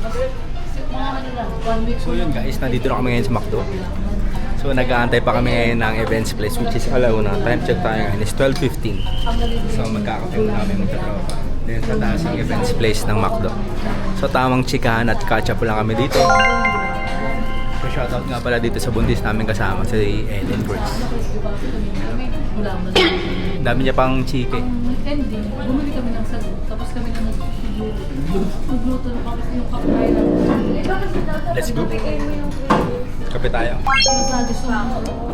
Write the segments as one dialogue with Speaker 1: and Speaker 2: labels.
Speaker 1: Mga ano lang, 1 week.
Speaker 2: So yun guys, nandito na kami ngayon sa McDo. So nag-aantay pa kami ngayon ng events place which is alauna. Time check tayo ngayon is 12:15. So magkakape muna kami magtatropa. Then sa taas ang events place ng McDo. So tamang chikahan at catch up lang kami dito. So shoutout nga pala dito sa buntis namin kasama si Ellen Brooks. Dami niya pang chike.
Speaker 1: Ang ending, bumili kami ng sago. Tapos kami na nagluto na kami yung kapay lang.
Speaker 2: Let's go. Kape tayo.
Speaker 1: Masagos na ako.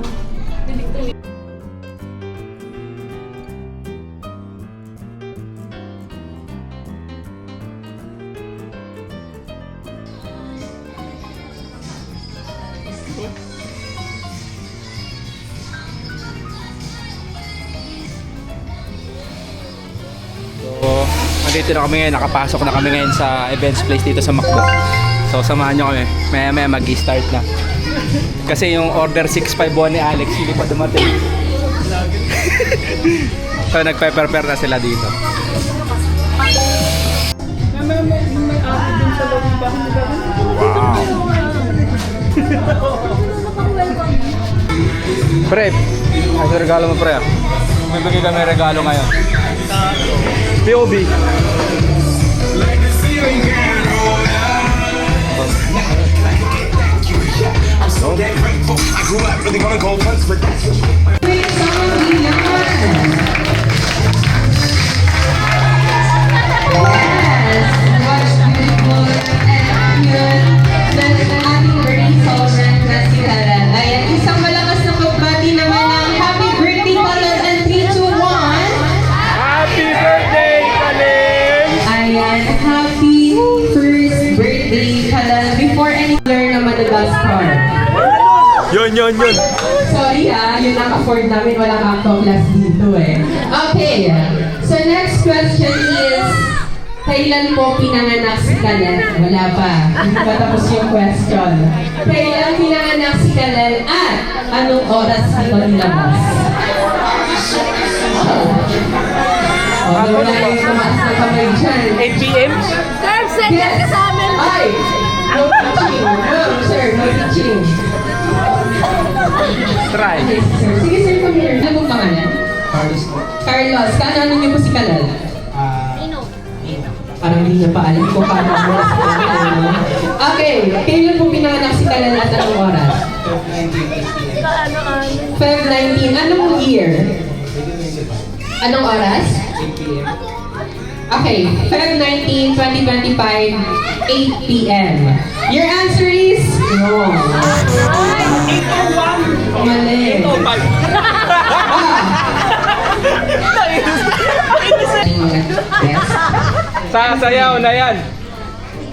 Speaker 2: So, nandito na kami ngayon, nakapasok na kami ngayon sa events place dito sa McDo. So, samahan nyo kami. Maya-maya mag-start na. Kasi yung order 651 ni Alex, hindi pa dumating. So, nagpe-prepare na sila dito. Wow! Pre, ay sa regalo mo pre. May bigay kami regalo ngayon. POB.
Speaker 3: Isang malakas na pagbati naman ng happy birthday Kalel and 3, 2, 1.
Speaker 2: Happy birthday, Kalel!
Speaker 3: Ayan, happy first birthday Kalel. Before any learn na Madagascar.
Speaker 2: Yun!
Speaker 3: Sorry yun ang afford namin. Walang acto class dito eh. Okay, so next question is, kailan po pinanganak si Kalel? Wala pa. Hindi pa tapos yung question. Kailan pinanganak si Kalel at anong oras ito nilabas? Wala yung tumaas na kamay dyan.
Speaker 2: 8 p.m.?
Speaker 1: Sir, second ka sa amin!
Speaker 3: Ay! No teaching. No, sir. No teaching.
Speaker 2: Try.
Speaker 3: Okay, sir. Sige, sir. Come here. Ano mong pangalan?
Speaker 4: Carlos po.
Speaker 3: Carlos. Kaano niyo po si Kalel? Parang hindi niya pa alam kung paano mo si Kalel. Okay. Kailan po pinanganak si Kalel at anong oras?
Speaker 4: 12:19 p.m.
Speaker 3: 12/19. Anong year? Anong oras?
Speaker 4: 8 p.m.
Speaker 3: Okay. 12/19, 2025, 8 p.m. Your answer is wrong.
Speaker 2: 8:01!
Speaker 3: Mali. 8:05. Yes.
Speaker 2: Sasayaw na yan!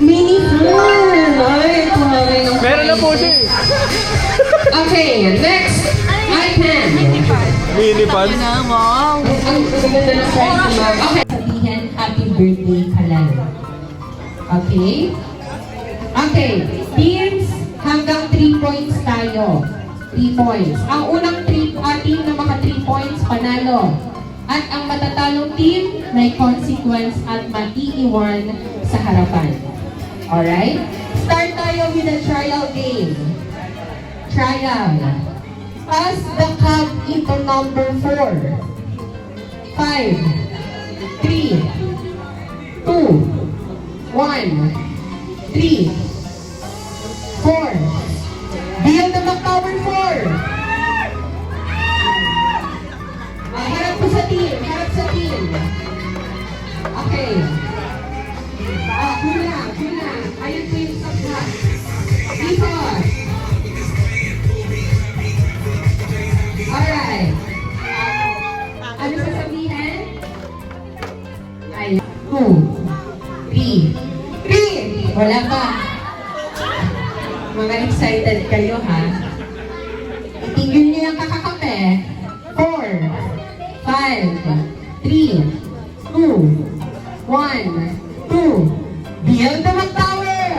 Speaker 3: Mini fun! Ay, tumawin ng
Speaker 2: Meron na po siya eh.
Speaker 3: Okay, next item.
Speaker 2: Mini pants.
Speaker 3: Ang gaganda ng prize ni Ma'am. Okay. Sabihin, happy birthday, Kalel. Okay? Okay. Teams, hanggang 3 points tayo. 3 points. Ang unang team na maka 3 points, panalo. At ang matatalong team, may consequence at maiiwan sa harapan. Alright? Start tayo with the trial game. Trial. Pass the cup into number 4. 5, 3, 2, 1, 3, 4. Build the McTower 4. Harap po sa team. Harap sa team. Okay. Kulang. Ayun po yung subhat. Dito. Alright. Ano sasabihin? Ay, 2, 3. Wala pa. Mga excited kayo ha. Itigil niyo yung kakakape. 4, 5, 3, 2, 1, 2. Build the McTower!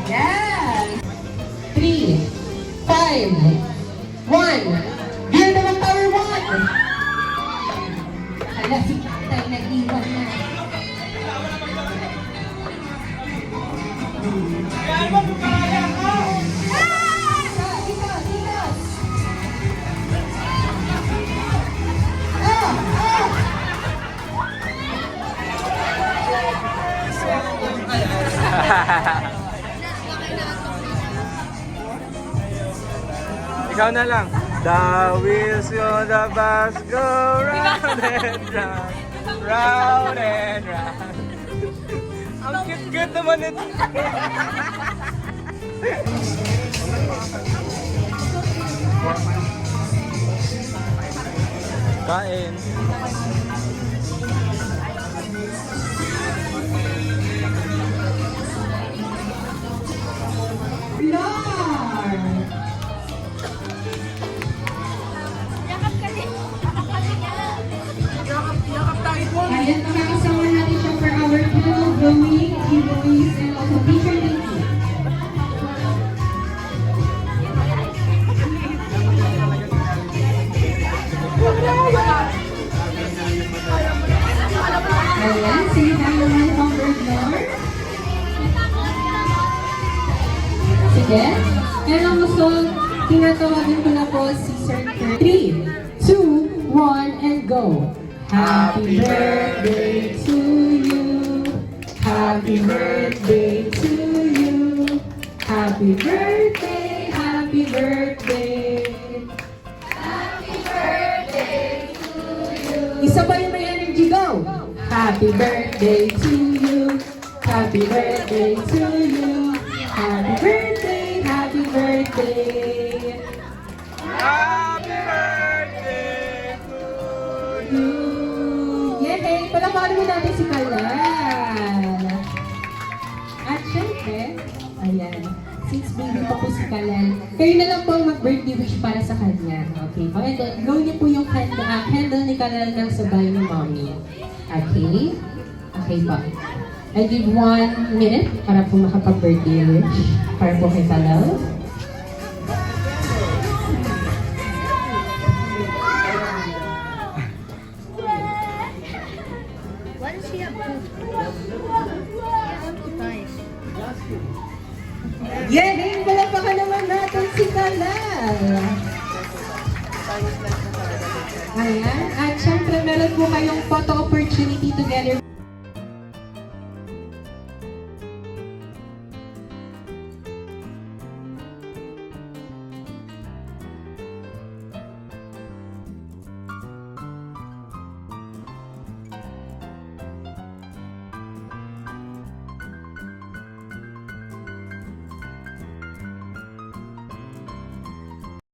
Speaker 3: Yes! 3, 1. Beer naman power 1. Hala, si Tatay nag-iwan na.
Speaker 2: Ikaw na lang. The wheels on the bus go round and round, round and round. Ang cute-cute naman ito. Kain.
Speaker 3: Lord! Ayan, makakasama natin siya for our panel drawing, giveaways, and also teacher meeting. Ayan, sige tayo naman ang Lord. Sige. And ang gusto, tinatawagan ko na po si Sir Kurt. 3, 2, 1, and go! Happy birthday to you. Happy birthday to you. Happy birthday, happy birthday. Happy birthday to you. Isa pa yung may energy, go! Happy birthday to you. Happy birthday to you. Happy birthday, happy birthday.
Speaker 2: Happy birthday to you.
Speaker 3: Yay! Palamarin mo natin si Kalal. At syempre, ayan, since baby pa po si Kalal, kayo na lang po ang mag-birthday wish para sa kanya. Okay po? And then, blow niyo po yung candle ni Kalal ng sabay ni Mommy. Okay? Okay po. I give 1 minute para po makapag-birthday wish. Para po kay Kalal.
Speaker 5: What is he up to?
Speaker 3: Yay! Palapakan naman natin si Kalal! Ayan. At syempre, meron po kayong photo opportunity together.